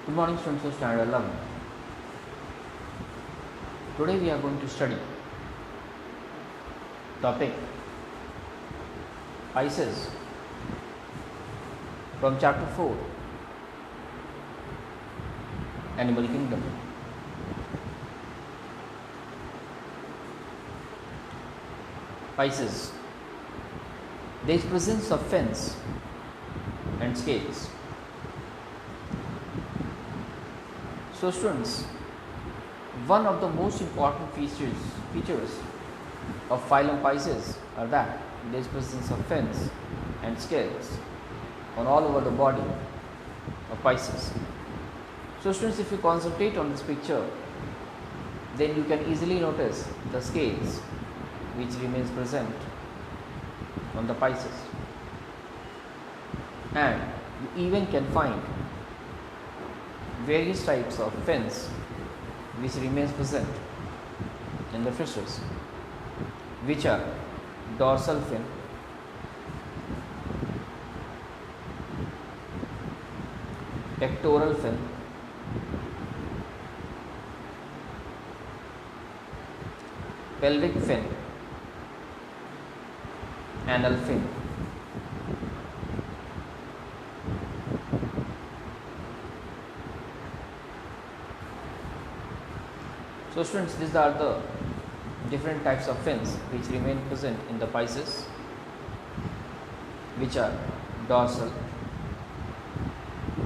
Good morning, students of Standard 11. Today we are going to study topic Pisces from chapter 4, Animal Kingdom. Pisces. There is presence of fins and scales. So students, one of the most important features of phylum Pisces are that there is presence of fins and scales on all over the body of Pisces. So students, if you concentrate on this picture, then you can easily notice the scales which remains present on the Pisces, and you even can find various types of fins which remains present in the fishes, which are dorsal fin, pectoral fin, pelvic fin, anal fin. So students, these are the different types of fins which remain present in the Pisces, which are dorsal,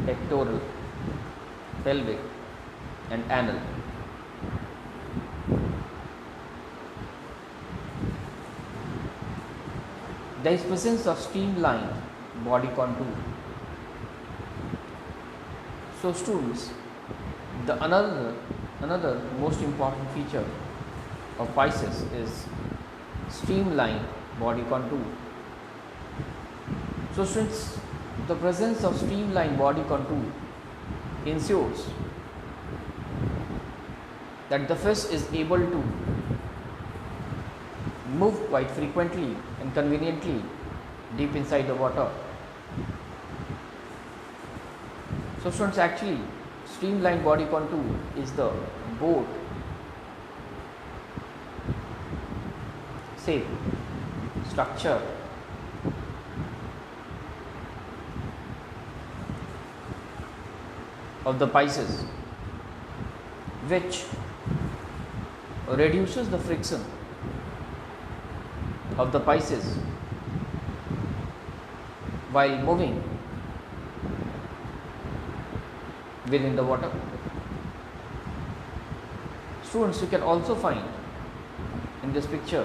pectoral, pelvic and anal. There is presence of streamlined body contour. So students, the another most important feature of Pisces is streamlined body contour. So students, the presence of streamlined body contour ensures that the fish is able to move quite frequently and conveniently deep inside the water. So students, actually streamlined body contour is the boat shape structure of the Pisces, which reduces the friction of the Pisces while moving within the water. Students, you can also find in this picture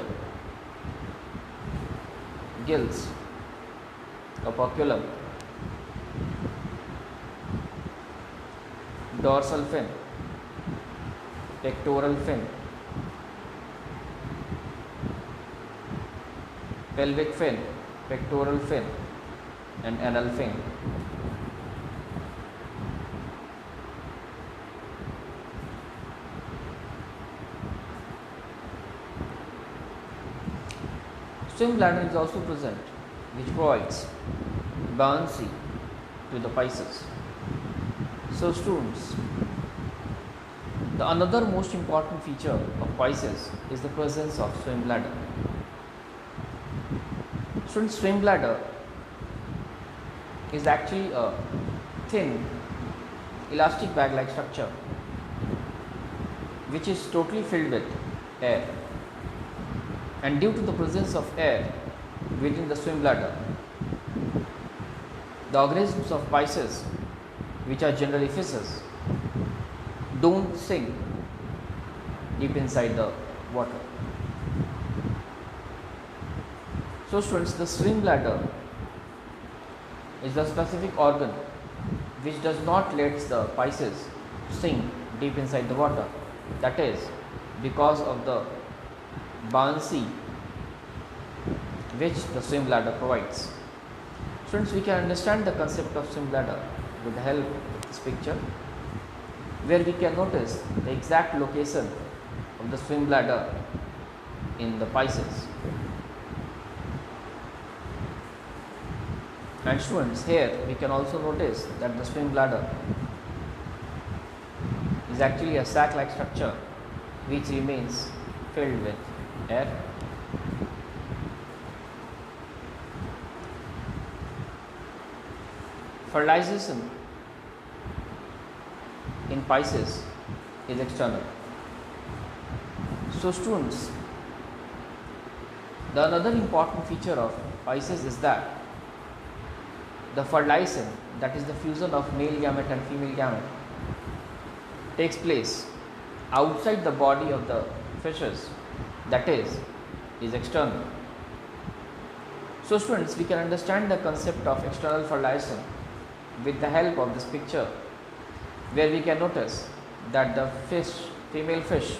gills, operculum, dorsal fin, pectoral fin, pelvic fin, pectoral fin and anal fin. Swim bladder is also present, which provides buoyancy to the Pisces. So students, the another most important feature of Pisces is the presence of swim bladder. Students, swim bladder is actually a thin elastic bag like structure which is totally filled with air, and due to the presence of air within the swim bladder, the organisms of Pisces, which are generally fishes, don't sink deep inside the water. So students, the swim bladder is the specific organ which does not let the Pisces sink deep inside the water. That is because of the buoyancy which the swim bladder provides. Students, we can understand the concept of swim bladder with the help of this picture, where we can notice the exact location of the swim bladder in the Pisces. And students, here we can also notice that the swim bladder is actually a sac-like structure which remains filled with air. Fertilization in Pisces is external. So students, the another important feature of Pisces is that the fertilization, that is the fusion of male gamete and female gamete, takes place outside the body of the fishes, that is external. So students, we can understand the concept of external fertilization with the help of this picture, where we can notice that the female fish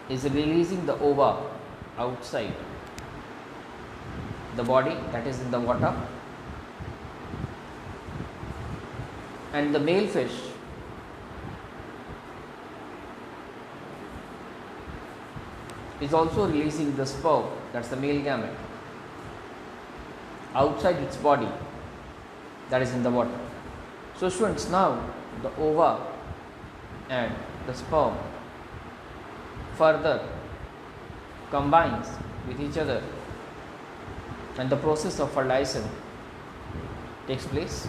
is releasing the ova outside the body, that is in the water, and the male fish is also releasing the sperm, that's the male gamete, outside its body, that is in the water. So students, now the ova and the sperm further combines with each other and the process of fertilization takes place.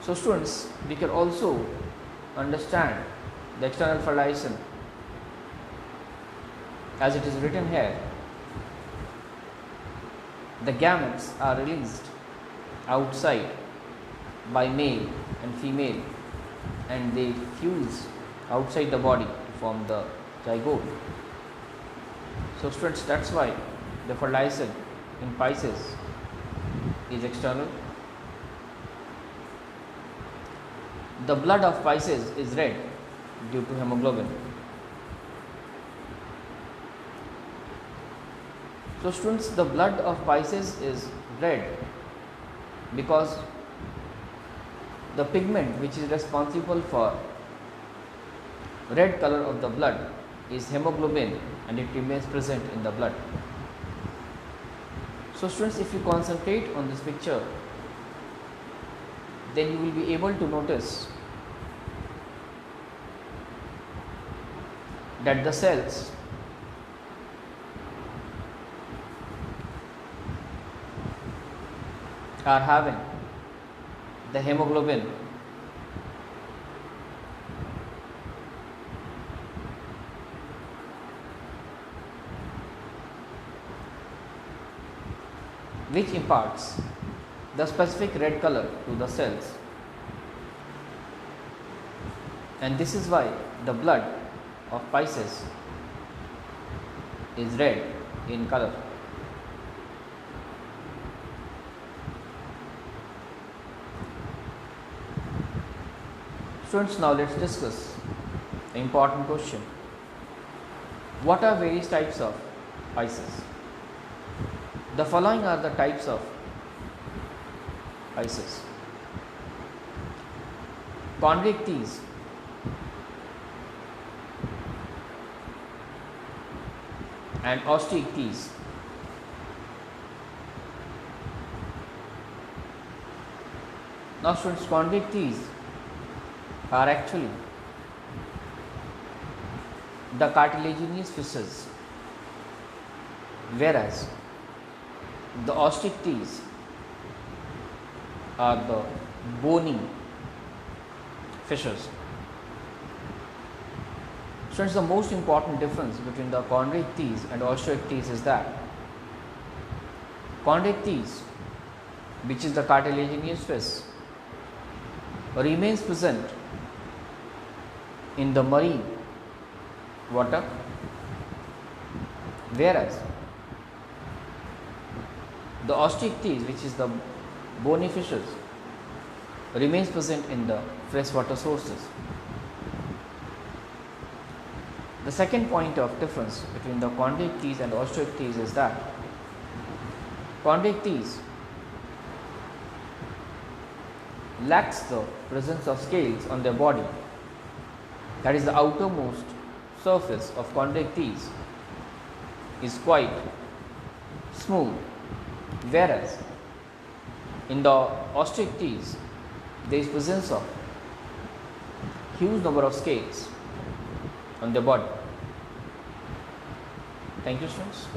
So students, we can also understand the external fertilization as it is written here. The gametes are released outside by male and female, and they fuse outside the body to form the zygote. So students, that's why the fertilization in Pisces is external. The blood of Pisces is red due to hemoglobin. So students, the blood of Pisces is red because the pigment which is responsible for red color of the blood is hemoglobin, and it remains present in the blood. So students, if you concentrate on this picture, then you will be able to notice that the cells are having the hemoglobin which imparts the specific red color to the cells, and this is why the blood of Pisces is red in color. Students, now let's discuss an important question. What are various types of Pisces? The following are the types of Pisces. Chondrichthyes, and Osteichthyes. Now students, chondrichthyes are actually the cartilaginous fishes, whereas the Osteichthyes are the bony fishes. Students, the most important difference between the chondrichthyes and Osteichthyes is that chondrichthyes, which is the cartilaginous fish, remains present in the marine water, whereas the Osteichthyes, which is the bony fishes, remains present in the freshwater sources. The second point of difference between the chondrichthyes and Osteichthyes is that chondrichthyes lacks the presence of scales on their body, that is the outermost surface of chondrichthyes is quite smooth, whereas In the Osteichthyes, there is presence of huge number of scales on the body. Thank you, students.